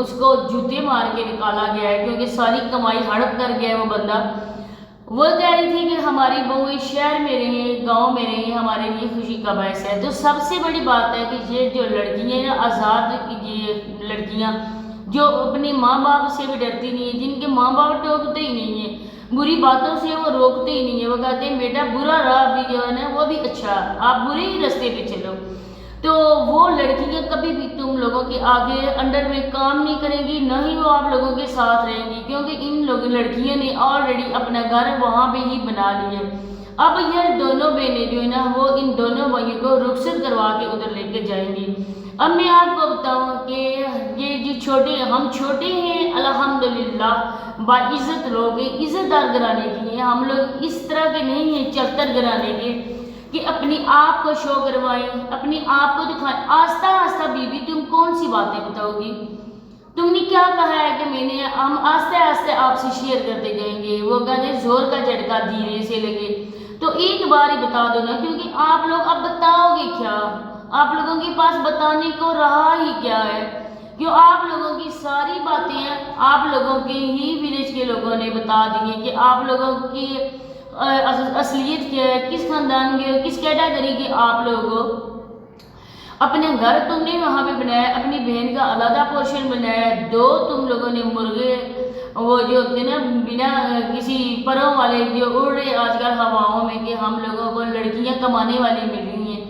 اس کو جوتے مار کے نکالا گیا ہے کیونکہ ساری کمائی ہڑپ کر گیا ہے وہ بندہ. وہ کہہ رہی تھی کہ ہماری بہویں شہر میں رہیں، گاؤں میں رہیں، ہمارے لیے خوشی کا باعث ہے. تو سب سے بڑی بات ہے کہ یہ جو لڑکیاں ہیں آزاد یہ لڑکیاں جو اپنے ماں باپ سے بھی ڈرتی نہیں ہیں، جن کے ماں باپ ٹوکتے ہی نہیں ہیں، بری باتوں سے وہ روکتے ہی نہیں ہیں، وہ کہتے ہیں بیٹا برا راہ بھی جو ہے نا وہ بھی اچھا، آپ برے ہی راستے پہ چلو. تو وہ لڑکیاں کبھی بھی تم لوگوں کے آگے انڈر میں کام نہیں کریں گی، نہ ہی وہ آپ لوگوں کے ساتھ رہیں گی، کیونکہ ان لڑکیوں نے آلریڈی اپنا گھر وہاں پہ ہی بنا لی ہے. اب یہ دونوں بہنیں جو ہے نا وہ ان دونوں بھائیوں کو رخصت کروا کے ادھر لے کے جائیں گی. اب میں آپ کو بتاؤں کہ یہ جو ہم چھوٹے ہیں الحمدللہ باعزت لوگ ہیں، عزت دار گھرانے کی ہیں، ہم لوگ اس طرح کے نہیں ہیں چلتر گھرانے کے کہ اپنی آپ کو شو کروائیں، اپنی آپ کو دکھائیں. آہستہ آہستہ بیوی تم کون سی باتیں بتاؤ گی؟ تم نے کیا کہا ہے کہ ہم آہستہ آہستہ آپ سے شیئر کرتے جائیں گے. وہ کہتے ہیں زور کا جھٹکا دھیرے سے لگے. تو ایک بار ہی بتا دو نا، کیونکہ آپ لوگ اب بتاؤ گے کیا؟ آپ لوگوں کے پاس بتانے کو رہا ہی کیا ہے؟ کیوں آپ لوگوں کی ساری باتیں آپ لوگوں کے ہی ولیج کے لوگوں نے بتا دی ہیں کہ آپ لوگوں کی اصلیت کیا ہے، کس خاندان کے، کس کیٹیگری کے آپ لوگ ہو. اپنے گھر تم نے وہاں پہ بنایا، اپنی بہن کا علیحدہ پورشن بنایا، دو تم لوگوں نے مرغے وہ جو ہوتے ہیں نا بنا کسی پروں والے جو اڑ رہے آج کل ہواؤں میں کہ ہم لوگوں کو لڑکیاں کمانے والی مل رہی ہیں.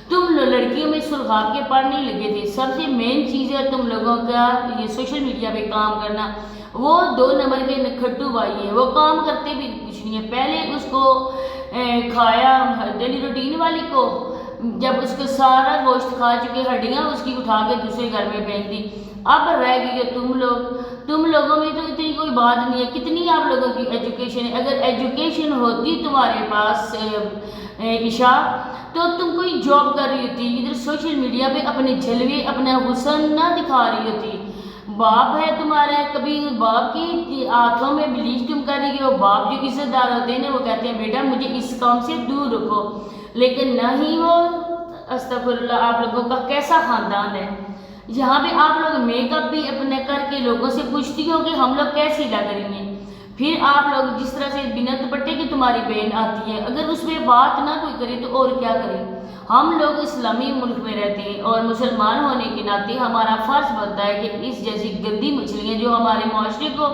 تم لڑکیوں میں سلگھا کے پڑھنے لگے تھے. سب سے مین چیز ہے تم لوگوں کا یہ سوشل میڈیا پہ کام کرنا. وہ 2 نمبر کے نکھٹو بھائی ہیں، وہ کام کرتے بھی کچھ نہیں ہے. پہلے اس کو کھایا ڈیلی روٹین والی کو، جب اس کو سارا گوشت کھا چکے ہڈیاں اس کی اٹھا کے دوسرے گھر میں پھینک دی. اب رہ گئی ہے تم لوگوں میں تو اتنی کوئی بات نہیں ہے. کتنی آپ لوگوں کی ایجوکیشن ہے؟ اگر ایجوکیشن ہوتی تمہارے پاس عشاء تو تم کوئی جاب کر رہی ہوتی، ادھر سوشل میڈیا پہ اپنے جلوے اپنا حسن نہ دکھا رہی ہوتی. باپ ہے تمہارے، کبھی باپ کی ہاتھوں میں بلیچ تم کر رہی ہو. باپ جو عزت دار ہوتے ہیں نا وہ کہتے ہیں بیٹا مجھے اس کام سے دور رکھو، لیکن نہ ہی وہ استغفر اللہ آپ لوگوں کا کیسا خاندان ہے. یہاں پہ آپ لوگ میک اپ بھی اپنے کر کے لوگوں سے پوچھتی ہو کہ ہم لوگ کیسی لگ رہی ہیں. پھر آپ لوگ جس طرح سے بنا دوپٹے کی تمہاری بہن آتی ہے، اگر اس پہ بات نہ کوئی کرے تو اور کیا کرے؟ ہم لوگ اسلامی ملک میں رہتے ہیں اور مسلمان ہونے کے ناطے ہمارا فرض بنتا ہے کہ اس جیسی گندی مچھلیاں جو ہمارے معاشرے کو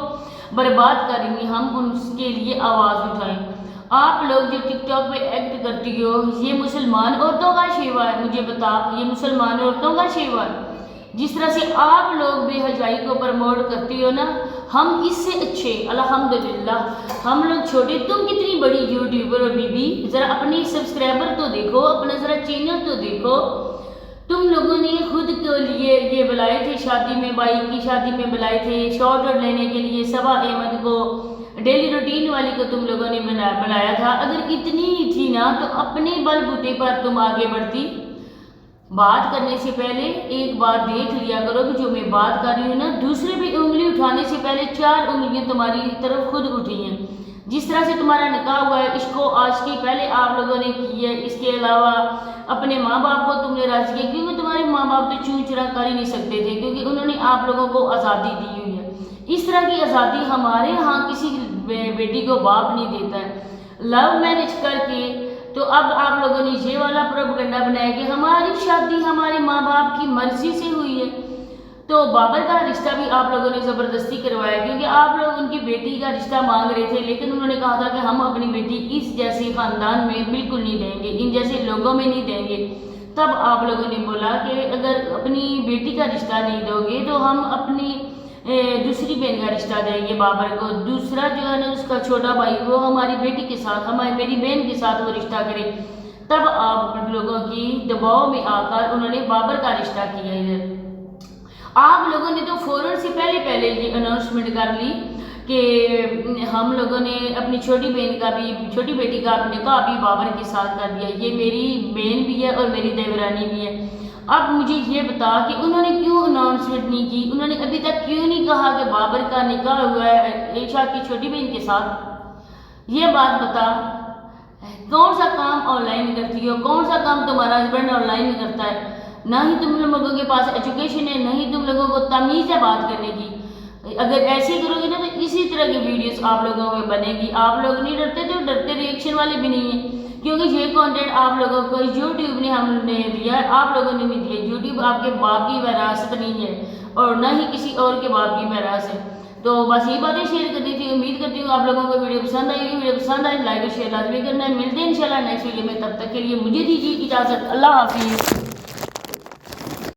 برباد کریں گی ہم ان کے لیے آواز اٹھائیں. آپ لوگ جو ٹک ٹاک پہ ایکٹ کرتی ہو یہ مسلمان عورتوں کا شیوا ہے؟ مجھے بتا، یہ مسلمان عورتوں کا شیوا ہے؟ جس طرح سے آپ لوگ بے حجائی کو پروموٹ کرتی ہو نا، ہم اس سے اچھے الحمدللہ. ہم لوگ چھوٹے، تم کتنی بڑی یوٹیوبر ہو بی بی، ذرا اپنی سبسکرائبر تو دیکھو، اپنا ذرا چینل تو دیکھو. تم لوگوں نے خود کے لیے یہ بلائے تھے شادی میں، بھائی کی شادی میں بلائے تھے شارٹ آؤٹ لینے کے لیے صبا احمد کو، ڈیلی روٹین والی کو تم لوگوں نے بلایا تھا. اگر اتنی ہی تھی نا تو اپنے بل بوتے پر تم آگے بڑھتی. بات کرنے سے پہلے ایک بات دیکھ لیا کرو کہ جو میں بات کر رہی ہوں نا، دوسرے بھی انگلی اٹھانے سے پہلے 4 انگلیاں تمہاری طرف خود اٹھی ہیں. جس طرح سے تمہارا نکاح ہوا ہے عشق و عاشقی پہلے آپ لوگوں نے کی ہے. اس کے علاوہ اپنے ماں باپ کو تم نے راضی کیا، کیونکہ تمہارے ماں باپ تو چون چرا کر ہی نہیں سکتے تھے، کیونکہ انہوں نے آپ لوگوں کو آزادی دی ہوئی ہے. اس طرح کی آزادی ہمارے ہاں کسی بیٹی کو باپ نہیں دیتا ہے. لو میرج کر کے تو اب آپ لوگوں نے یہ والا پروپیگنڈا بنایا کہ ہماری شادی ہمارے ماں باپ کی مرضی سے ہوئی ہے. تو بابر کا رشتہ بھی آپ لوگوں نے زبردستی کروایا، کیونکہ آپ لوگ ان کی بیٹی کا رشتہ مانگ رہے تھے، لیکن انہوں نے کہا تھا کہ ہم اپنی بیٹی اس جیسے خاندان میں بالکل نہیں دیں گے، ان جیسے لوگوں میں نہیں دیں گے. تب آپ لوگوں نے بولا کہ اگر اپنی بیٹی کا رشتہ نہیں دو گے تو ہم اپنی دوسری بہن کا رشتہ دیں گے بابر کو. دوسرا جو ہے نا اس کا چھوٹا بھائی وہ ہماری بیٹی کے ساتھ، میری بہن کے ساتھ وہ رشتہ کرے. تب آپ لوگوں کی دباؤ میں آ کر انہوں نے بابر کا رشتہ کیا ہے. آپ لوگوں نے تو فوراً سے پہلے یہ اناؤنسمنٹ کر لی کہ ہم لوگوں نے اپنی چھوٹی بیٹی کا نکاح بھی بابر کے ساتھ کر دیا. یہ میری بہن بھی ہے اور میری دیورانی بھی ہے. اب مجھے یہ بتا کہ انہوں نے کیوں اناؤنسمنٹ نہیں کی؟ انہوں نے ابھی تک کیوں نہیں کہا کہ بابر کا نکاح ہوا ہے عائشہ کی چھوٹی بہن کے ساتھ؟ یہ بات بتا، کون سا کام آن لائن کرتی ہو؟ کون سا کام تمہارا ہسبینڈ آن لائن کرتا ہے؟ نہ ہی تم لوگوں کے پاس ایجوکیشن ہے، نہ ہی تم لوگوں کو تمیز ہے بات کرنے کی۔ اگر ایسے کرو گے نا تو اسی طرح کی ویڈیوز آپ لوگوں میں بنے گی۔ آپ لوگ نہیں ڈرتے تو ڈرتے ریئیکشن والے بھی نہیں ہیں، کیونکہ یہ کانٹینٹ آپ لوگوں کو یوٹیوب نے ہم نے دیا ہے، آپ لوگوں نے نہیں دیا۔ یوٹیوب آپ کے باپ کی وراثت نہیں ہے اور نہ ہی کسی اور کے باپ کی میراث ہے۔ تو بس یہ باتیں شیئر کرنی تھی، امید کرتی ہوں آپ لوگوں کو ویڈیو پسند آئی ہوگی۔ ویڈیو پسند آئی لائک اور شیئر لازمی کرنا ہے۔ ملتے ہیں انشاءاللہ نیکسٹ ویڈیو میں، تب تک کے لیے مجھے دیجیے اجازت، اللہ حافظ۔